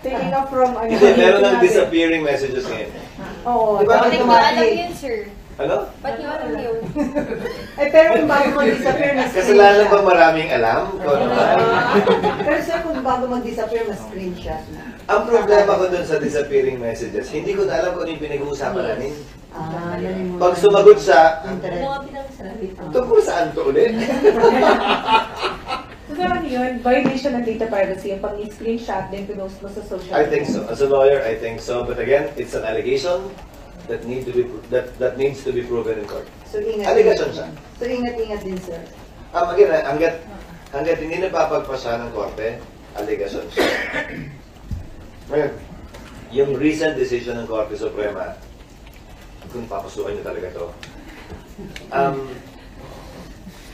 S7: taking off from...
S2: Hindi, meron ng disappearing messages ngayon.
S1: Oo.
S2: Diba?
S6: Bakit nyo alam yun, sir?
S2: Ano?
S6: Ba't nyo alam yun?
S1: Pero kung bago mag-disappear, mas
S2: Kasalanan ba maraming alam?
S1: Pero sir, kung bago mag-disappear, mas screenshot na.
S2: Ang problema ko dun sa disappearing messages, hindi ko na alam kung ano yung pinag-uusapan namin. Pag sumagot siya,
S10: Ano nga pinag-sabi ko?
S2: tungkol saan to ulit?
S7: So sa yun, violation ng data privacy, yung pag-screenshot, then pinost mo sa social
S2: I think so. As a lawyer, I think so. But again, it's an allegation that needs to be proven in court.
S1: So ingat.
S2: Allegation siya.
S1: So ingat-ingat din, sir.
S2: Again, hanggat hindi napapagpasa ng korte, allegation siya. Ngayon, yung recent decision ng Korte Suprema, kung papasukan niyo talaga to,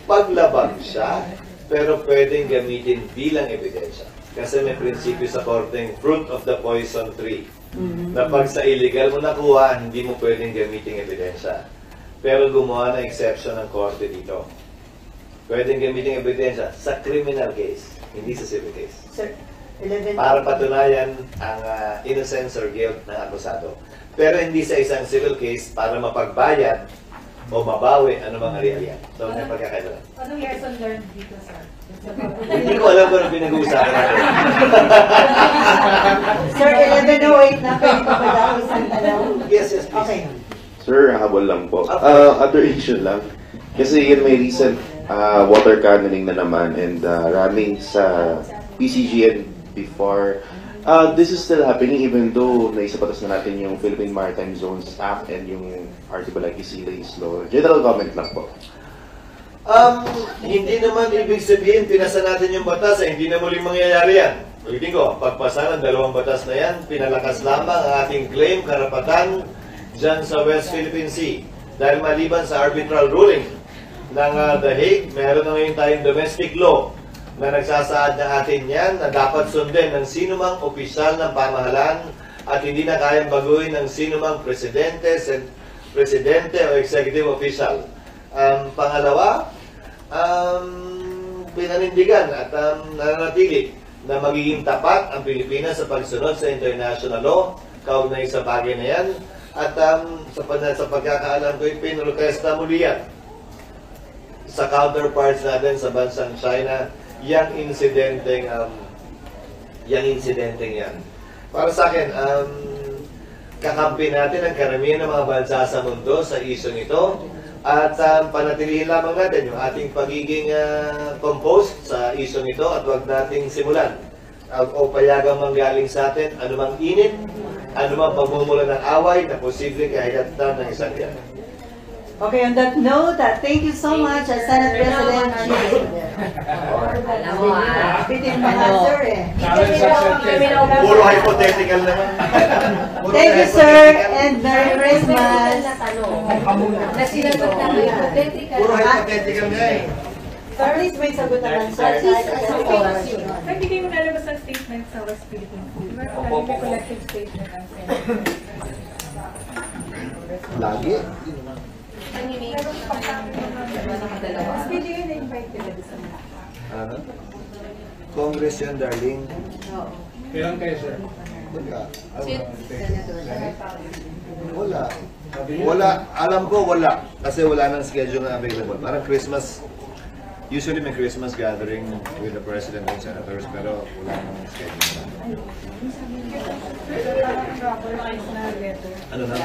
S2: paglabag siya, pero pwedeng gamitin bilang ebidensya. Kasi may prinsipyo sa korteng fruit of the poison tree. Na pag sa illegal mo nakuha, hindi mo pwedeng gamitin ebidensya. Pero gumawa ng exception ng korte dito. Pwedeng gamitin ebidensya sa criminal case, hindi sa civil case.
S1: Sir, 11.
S2: Para patunayan ang innocence or guilt ng akusado. Pero hindi sa isang civil case para mapagbayad o mabawi ano mga realiyan. So, may pagkakaiba.
S7: Anong lesson learned dito, sir?
S2: Hindi ko alam kung ano pinag-uusapan natin.
S1: Sir, 11:08 na. Pwede pa ba daw isang tanong?
S2: Yes, please.
S1: Okay.
S11: Sir, habol lang po. Other issue lang. Kasi yun may recent water cannoning na naman and ramming sa PCGN before. This is still happening even though naisapatas na natin yung Philippine Maritime Zones Act and yung Archipelago Sea Lanes Law. General comment lang po.
S2: Hindi naman ibig sabihin pinasa natin yung batas hindi na muling mangyayari yan. Ulitin ko, pagpasa ng dalawang batas na yan, pinalakas lamang ang ating claim, karapatan dyan sa West Philippine Sea. Dahil maliban sa arbitral ruling ng The Hague, meron na ngayon tayong domestic law na nagsasaad ng atin yan na dapat sundin ng sinumang opisyal ng pamahalaan at hindi na kayang baguhin ng sinumang presidente o executive official. Pangalawa, pinanindigan at nananatili na magiging tapat ang Pilipinas sa pagsunod sa international law, kaugnay sa bagay na yan, at sa pagkakaalam ko, pinrotesta muli yan sa counterparts natin sa bansang China, yang insidenteng yan. Para sa akin, kakampi natin ang karamihan ng mga bansa sa mundo sa isyong ito at panatilihin lamang natin yung ating pagiging composed sa isyong ito at huwag nating simulan o payagang manggaling sa atin anumang init, anumang pagmumula ng away na posible kahigatan ng isang yan.
S1: Okay, on that note, thank you so much, Senate President Chis. Bitin mga sir eh.
S2: Puro hypothetical naman.
S1: Thank you, sir, and Merry Christmas.
S6: Na sinagot na hypothetical.
S2: Puro hypothetical nga eh.
S1: At least may sagot naman, sir.
S6: At least,
S7: Hindi kayo nalabas ng statement sa West Philippines. Lagi may collective statement ang Senate.
S2: Lagi?
S7: Hindi kayo na-invite nila sa
S2: Ano? Congress yan, darling.
S9: Kailan kayo, sir?
S2: Wala. Wala. Alam ko wala. Kasi wala nang schedule na available. Parang Christmas. Usually may Christmas gathering with the President and Senators pero wala nang schedule na.
S7: Parang na letter.
S2: Ano na?